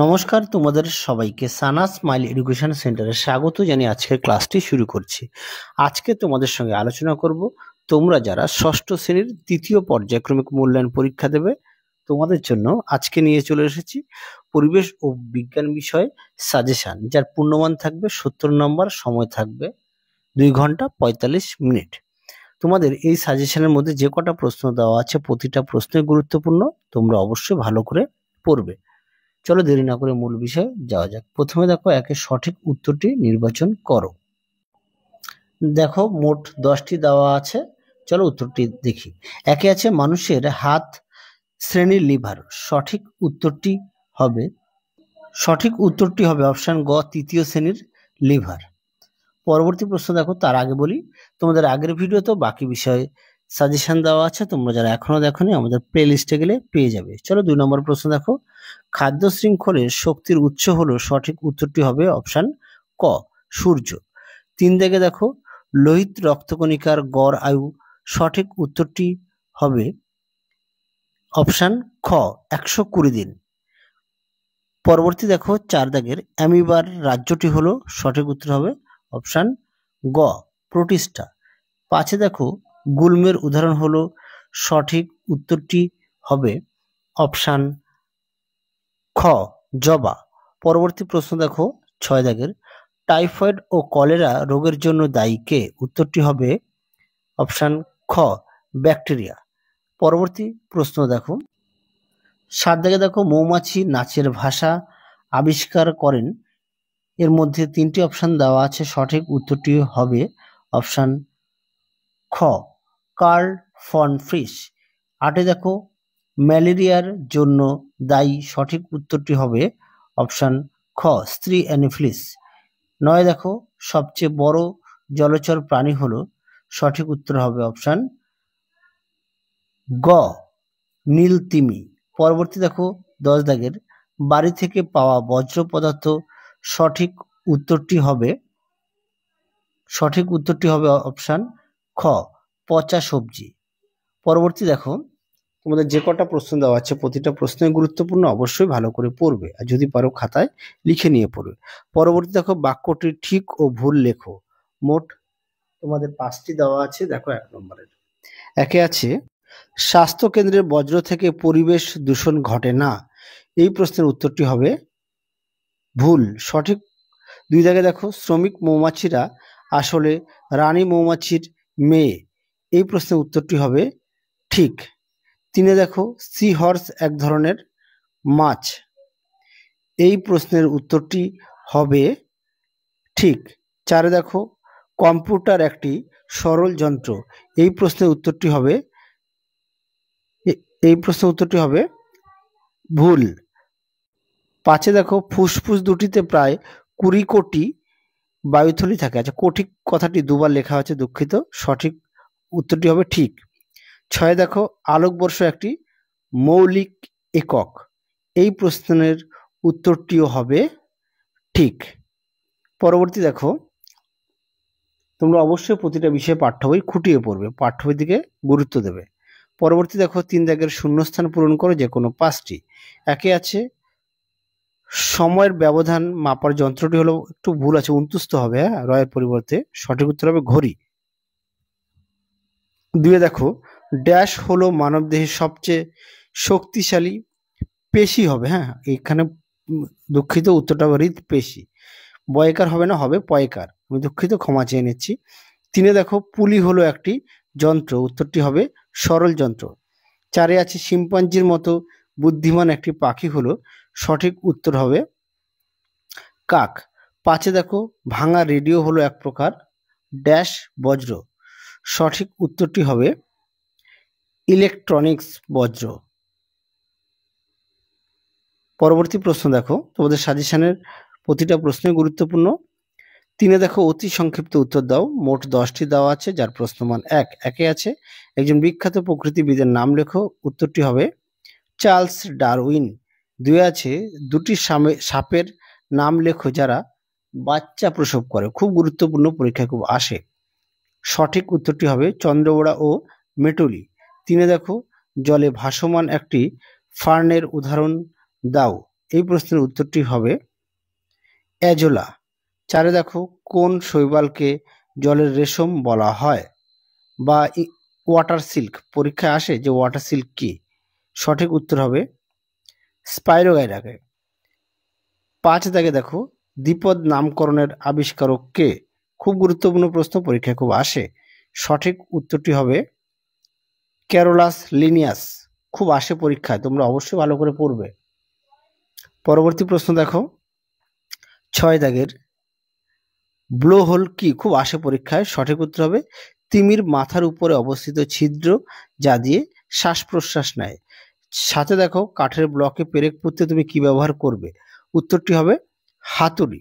নমস্কার, তোমাদের সবাইকে সানা স্মাইল এডুকেশন সেন্টারে স্বাগত জানিয়ে আজকের ক্লাসটি শুরু করছি। আজকে তোমাদের সঙ্গে আলোচনা করব তোমরা যারা ষষ্ঠ শ্রেণীর তৃতীয় পর্যায়ক্রমিক মূল্যায়ন পরীক্ষা দেবে তোমাদের জন্য আজকে নিয়ে চলে এসেছি পরিবেশ ও বিজ্ঞান বিষয়ে সাজেশন, যার পূর্ণমান থাকবে 70 নম্বর, সময় থাকবে 2 ঘন্টা 45 মিনিট। তোমাদের এই সাজেশনের মধ্যে যে কটা প্রশ্ন দেওয়া আছে প্রতিটা প্রশ্নই গুরুত্বপূর্ণ, তোমরা অবশ্যই ভালো করে পড়বে। চলো দেরি না করে মূল বিষয়ে যাওয়া যাক। প্রথমে দেখো একের সঠিক উত্তরটি নির্বাচন করো। দেখো মোট 10টি দেওয়া আছে, চলো উত্তরটি দেখি। একে আছে মানুষের হাত শ্রেণীর লিভার। সঠিক উত্তরটি হবে অপশন গ, তৃতীয় শ্রেণীর লিভার। পরবর্তী প্রশ্ন দেখো, তার আগে বলি তোমাদের আগের ভিডিওতে বাকি বিষয়ে সাজেশন দেওয়া আছে, তোমরা যারা এখনো দেখোনি আমাদের প্লে লিস্টে গেলে পেয়ে যাবে। চলো 2 নম্বর প্রশ্ন দেখো, খাদ্য শৃঙ্খলের শক্তির উৎস হলো, সঠিক উত্তরটি হবে অপশন ক, সূর্য। 3 দাগে দেখো লোহিত রক্তকণিকার গড় আয়ু। সঠিক উত্তরটি হবে অপশন খ, 120 দিন। পরবর্তী দেখো 4 দাগের অ্যামিবার রাজ্যটি হলো, সঠিক উত্তর হবে অপশন গ, প্রোটিস্টা। 5 দেখো গুল্মের উদাহরণ হলো, সঠিক উত্তরটি হবে অপশন খ, জবা। পরবর্তী প্রশ্ন দেখো 6 দাগের টাইফয়েড ও কলেরা রোগের জন্য দায়ী কে? উত্তরটি হবে অপশন খ, ব্যাকটেরিয়া। পরবর্তী প্রশ্ন দেখো 7 দাগে দেখো মৌমাছি নাচের ভাষা আবিষ্কার করেন। এর মধ্যে 3টি অপশন দেওয়া আছে, সঠিক উত্তরটি হবে অপশন খ, কার্ল ফন ফ্রিস। 8 দেখো ম্যালেরিয়ার জন্য দায়ী। সঠিক উত্তরটি হবে অপশন খ, স্ত্রী অ্যানোফিলিস। 9 দেখো সবচেয়ে বড় জলচর প্রাণী হলো, সঠিক উত্তর হবে অপশন গ, নীল তিমি। পরবর্তী দেখো 10 দাগের বাড়ি থেকে পাওয়া বজ্র পদার্থ। সঠিক উত্তরটি হবে অপশন খ, পচা সবজি। পরবর্তী দেখো তোমাদের যে কটা প্রশ্ন দেওয়া আছে প্রতিটা প্রশ্নই গুরুত্বপূর্ণ, অবশ্যই ভালো করে পড়বে, আর যদি পারো খাতায় লিখে নিয়ে পড়বে। পরবর্তী দেখো বাক্যটি ঠিক ও ভুল লেখো। মোট তোমাদের 5টি দেওয়া আছে। দেখো 1 নম্বরের একে আছে স্বাস্থ্য কেন্দ্রের বজ্র থেকে পরিবেশ দূষণ ঘটে না। এই প্রশ্নের উত্তরটি হবে ভুল। সঠিক 2 দাগে দেখো শ্রমিক মৌমাছিরা আসলে রানী মৌমাছির মেয়ে। এই প্রশ্নের উত্তরটি হবে ঠিক। 3 দেখো সি হর্স এক ধরনের মাছ। এই প্রশ্নের উত্তরটি হবে ঠিক। 4 দেখো কম্পিউটার একটি সরল যন্ত্র। এই প্রশ্নের উত্তরটি হবে ভুল। 5 দেখো ফুসফুস দুটিতে প্রায় 20 কোটি বায়ুথলি থাকে। আচ্ছা, কোটি কথাটি দুবার লেখা হয়েছে, দুঃখিত। সঠিক উত্তরটি হবে ঠিক। 6 দেখো আলোকবর্ষ একটি মৌলিক একক। এই প্রশ্নের উত্তরটিও হবে ঠিক। পরবর্তী দেখো তোমরা অবশ্যই প্রতিটা বিষয়ে পাঠ্য বই খুঁটিয়ে পড়বে, পাঠ্য বই দিকে গুরুত্ব দেবে। পরবর্তী দেখো 3 দাগের শূন্যস্থান পূরণ করো যে কোনো 5টি। একে আছে সময়ের ব্যবধান মাপার যন্ত্রটি হলো, একটু ভুল আছে, 29 হবে, রয়ের পরিবর্তে সঠিক উত্তর হবে ঘড়ি। 2 দেখো ড্যাশ হলো মানবদেহের সবচেয়ে শক্তিশালী পেশি হবে, এখানে দুঃখিত, উত্তরটা হবে হৃদপেশি। বয়কার হবে না, হবে পয়কার, আমি দুঃখিত, ক্ষমা চেয়ে নিচ্ছি। 3 দেখো পুলি হলো একটি যন্ত্র। উত্তরটি হবে সরল যন্ত্র। 4 আছে শিম্পাঞ্জির মতো বুদ্ধিমান একটি পাখি হলো, সঠিক উত্তর হবে কাক। 5 দেখো ভাঙা রেডিও হলো এক প্রকার ড্যাশ বজ্র। সঠিক উত্তরটি হবে ইলেকট্রনিক্স বজ্র। পরবর্তী প্রশ্ন দেখো তোমাদের সাজেশনের প্রতিটা প্রশ্নই গুরুত্বপূর্ণ। 3 দেখো অতি সংক্ষিপ্ত উত্তর দাও। মোট 10টি দেওয়া আছে, যার প্রশ্নমান 1। একে আছে একজন বিখ্যাত প্রকৃতিবিদের নাম লেখো। উত্তরটি হবে চার্লস ডারউইন। 2 আছে দুটি সাপের নাম লেখো যারা বাচ্চা প্রসব করে। খুব গুরুত্বপূর্ণ, পরীক্ষায় খুব আসে। সঠিক উত্তরটি হবে চন্দ্রবোড়া ও মেটলি। 3 দেখো জলে ভাসমান একটি ফার্নের উদাহরণ দাও। এই প্রশ্নের উত্তরটি হবে অ্যাজোলা। 4 দেখো কোন শৈবালকে জলের রেশম বলা হয় বা ওয়াটার সিল্ক, পরীক্ষায় আসে যে ওয়াটার সিল্ক কি, সঠিক উত্তর হবে স্পাইরোগাইরাকে। 5 দাগে দেখো দ্বিপদ নামকরণের আবিষ্কারক কে, খুব গুরুত্বপূর্ণ প্রশ্ন, পরীক্ষায় খুব আসে। সঠিক উত্তরটি হবে ক্যারোলাস লিনিয়াস, খুব আসে পরীক্ষায়, তোমরা অবশ্যই ভালো করে পড়বে। পরবর্তী প্রশ্ন দেখো 6 দাগের ব্লো হোল কি, খুব আসে পরীক্ষায়, সঠিক উত্তর হবে তিমির মাথার উপরে অবস্থিত ছিদ্র যা দিয়ে শ্বাস প্রশ্বাস নেয়। 7 দেখো কাঠের ব্লকে পেরেক পুঁততে তুমি কি ব্যবহার করবে, উত্তরটি হবে হাতুড়ি।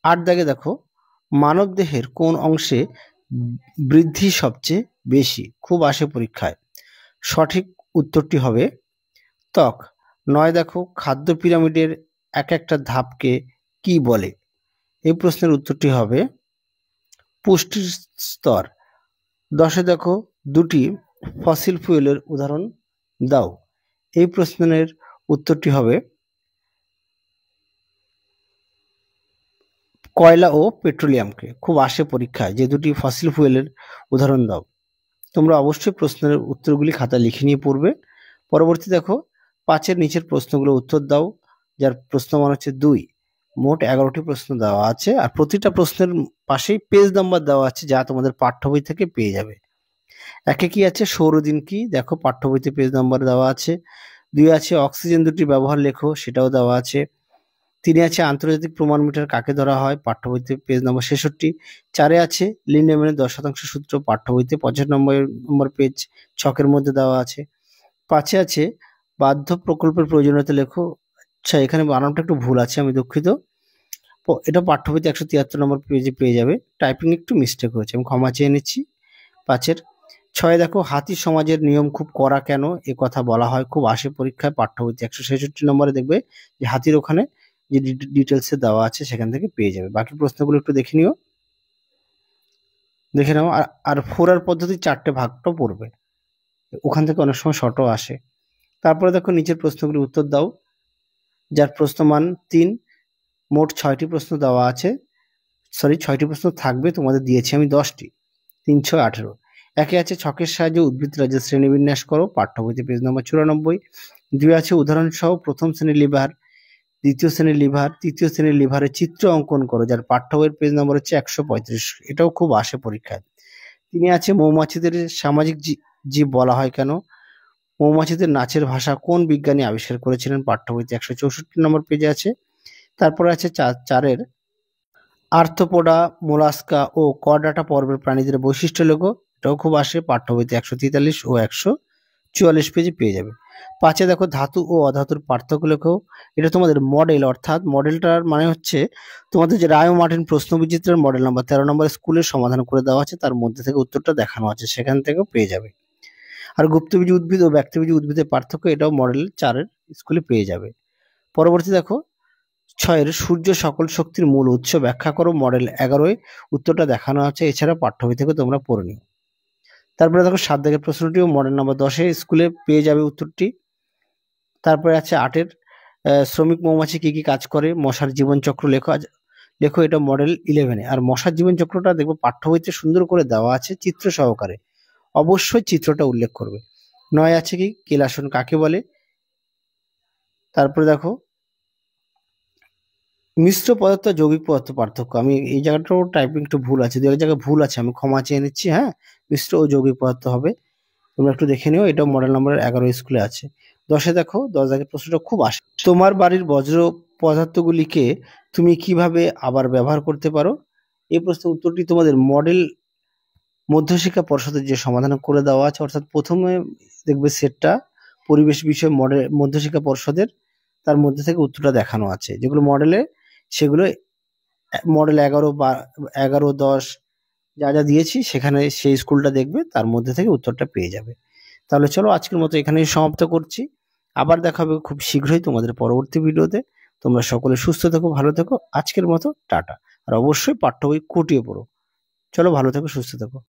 8 দাগে দেখো মানব দেহের কোন অংশে বৃদ্ধি সবচেয়ে বেশি, খুব আসে পরীক্ষায়, সঠিক উত্তরটি হবে ত্বক। 9 দেখো খাদ্য পিরামিডের এক একটা ধাপকে কি বলে, এই প্রশ্নের উত্তরটি হবে পুষ্টির স্তর। 10 দেখো দুটি ফসিল ফুয়েলের উদাহরণ দাও, এই প্রশ্নের উত্তরটি হবে কয়লা ও পেট্রোলিয়ামকে, খুব আসে পরীক্ষায় যে দুটি ফসিল ফুয়েলের উদাহরণ দাও। তোমরা অবশ্যই প্রশ্নের উত্তরগুলি খাতায় লিখে নিয়ে পড়বে। পরবর্তী দেখো 5-এর নিচের প্রশ্নগুলো উত্তর দাও, যার প্রশ্নমান হচ্ছে 2। মোট 11টি প্রশ্ন দেওয়া আছে আর প্রতিটা প্রশ্নের পাশেই পেজ নাম্বার দেওয়া আছে যা তোমাদের পাঠ্য বই থেকে পেয়ে যাবে। একে কি আছে সৌরদিন কি, দেখো পাঠ্য বইতে পেজ নাম্বার দেওয়া আছে। 2 আছে অক্সিজেন দুটি ব্যবহার লেখো, সেটাও দেওয়া আছে। 3 আছে আন্তর্জাতিক প্রমাণ মিটার কাকে ধরা হয়, পাঠ্য বইতে পেজ নম্বর 66। 4 আছে লিন্ডেম্যানের 10% সূত্র, পাঠ্য বইতে 55 নম্বর পেজ, ছকের মধ্যে দেওয়া আছে। 5 আছে বাধ্য প্রকল্পের প্রয়োজনীয়তা লেখো, আচ্ছা এখানে বানানটা একটু ভুল আছে, আমি দুঃখিত, এটা পাঠ্য বইতে 173 নম্বর পেজে পেয়ে যাবে, টাইপিং একটু মিস্টেক হয়েছে, আমি ক্ষমা চেয়ে নিচ্ছি। 5-এর 6 দেখো হাতি সমাজের নিয়ম খুব কড়া কেন, এ কথা বলা হয়, খুব আসে পরীক্ষায়, পাঠ্য বইতে 166 নম্বরে দেখবে যে হাতির ওখানে যে ডিটেলসে দেওয়া আছে সেখান থেকে পেয়ে যাবে। বাকি প্রশ্নগুলো একটু দেখে নিও, দেখে নাও। আর ফোরার পদ্ধতি 4টে ভাগটাও পড়বে, ওখান থেকে অনেক সময় শর্টও আসে। তারপরে দেখো নিচের প্রশ্নগুলি উত্তর দাও, যার প্রশ্নমান 3। মোট 6টি প্রশ্ন দেওয়া আছে, 6টি প্রশ্ন থাকবে, তোমাদের দিয়েছি আমি 10টি, 3, 6, 18। একে আছে ছকের সাহায্যে উদ্ভিদ রাজ্যের শ্রেণীবিন্যাস করো, পাঠ্য বইতে পেজ নম্বর 94। 2 আছে উদাহরণ সহ প্রথম শ্রেণীর লিভার, দ্বিতীয় শ্রেণীর লিভার, তৃতীয় শ্রেণীর লিভারের চিত্র অঙ্কন করো, যার পাঠ্য বইয়ের পেজ নম্বর হচ্ছে 135, এটাও খুব আসে পরীক্ষায়। 3 আছে মৌমাছিদের সামাজিক জীব বলা হয় কেন, মৌমাছিদের নাচের ভাষা কোন বিজ্ঞানী আবিষ্কার করেছিলেন, পাঠ্য বইতে 164 নম্বর পেজে আছে। তারপরে আছে 4-এর আর্থ্রোপোডা, মোলাস্কা ও করডাটা পর্বের প্রাণীদের বৈশিষ্ট্য লেখো, এটাও খুব আসে, পাঠ্য বইতে 143 ও 144 পেজে পেয়ে যাবে। 5-এ দেখো ধাতু ও অধাতুর পার্থক্য লেখো, এটা তোমাদের মডেল, অর্থাৎ মডেলটার মানে হচ্ছে তোমাদের যে রায় ও মার্টিন প্রশ্নবিচিত্রের মডেল নাম্বার 13 নম্বর স্কুলের সমাধান করে দেওয়া আছে, তার মধ্যে থেকে উত্তরটা দেখানো আছে, সেখান থেকেও পেয়ে যাবে। আর গুপ্তবীজ উদ্ভিদ ও ব্যক্তিবীজ উদ্ভিদের পার্থক্য, এটাও মডেল 4-এর স্কুলে পেয়ে যাবে। পরবর্তী দেখো 6-এর সূর্য সকল শক্তির মূল উৎস ব্যাখ্যা করো, মডেল 11-য় উত্তরটা দেখানো আছে, এছাড়া পাঠ্য বই থেকে তোমরা পড়ে নিও। তারপরে দেখো 7 দাগের প্রশ্নটিও মডেল নাম্বার 10-এ স্কুলে পেয়ে যাবে উত্তরটি। তারপরে আছে 8-এর শ্রমিক মৌমাছি কি কি কাজ করে, মশার জীবনচক্র লেখো, এটা মডেল 11-এ। আর মশার জীবনচক্রটা দেখবো পাঠ্য বইতে সুন্দর করে দেওয়া আছে চিত্র সহকারে, অবশ্যই চিত্রটা উল্লেখ করবে। 9 আছে কি কেলাসন কাকে বলে। তারপরে দেখো মিশ্র পদার্থ যৌগিক পদার্থ পার্থক্য, আমি এই জায়গাটাও টাইপিং একটু ভুল আছে, 2 জায়গায় ভুল আছে, আমি ক্ষমা চেয়ে নিচ্ছি। হ্যাঁ, মিশ্র ও যৌগিক পদার্থ হবে, তোমরা একটু দেখে নিও, এটা মডেল নাম্বার 11 স্কুলে আছে। 10-এ দেখো 10 দাগের প্রশ্নটা খুব আসে, তোমার বাড়ির বজ্র পদার্থগুলিকে তুমি কিভাবে আবার ব্যবহার করতে পারো, এই প্রশ্নের উত্তরটি তোমাদের মডেল মধ্যশিক্ষা পর্ষদের যে সমাধান করে দেওয়া আছে, অর্থাৎ প্রথমে দেখবে সেটটা পরিবেশ বিষয় মডেল মধ্যশিক্ষা পর্ষদের, তার মধ্যে থেকে উত্তরটা দেখানো আছে, যেগুলো মডেলে সেগুলো মডেল 11 বা 11, 10 যা যা দিয়েছি সেখানে সেই স্কুলটা দেখবে, তার মধ্যে থেকে উত্তরটা পেয়ে যাবে। তাহলে চলো আজকের মতো এখানেই সমাপ্ত করছি, আবার দেখা হবে খুব শীঘ্রই তোমাদের পরবর্তী ভিডিওতে। তোমরা সকলে সুস্থ থেকো, ভালো থেকো, আজকের মতো টাটা। আর অবশ্যই পাঠ্য বই খুঁটিয়ে পড়ো। চলো ভালো থেকো, সুস্থ থেকো।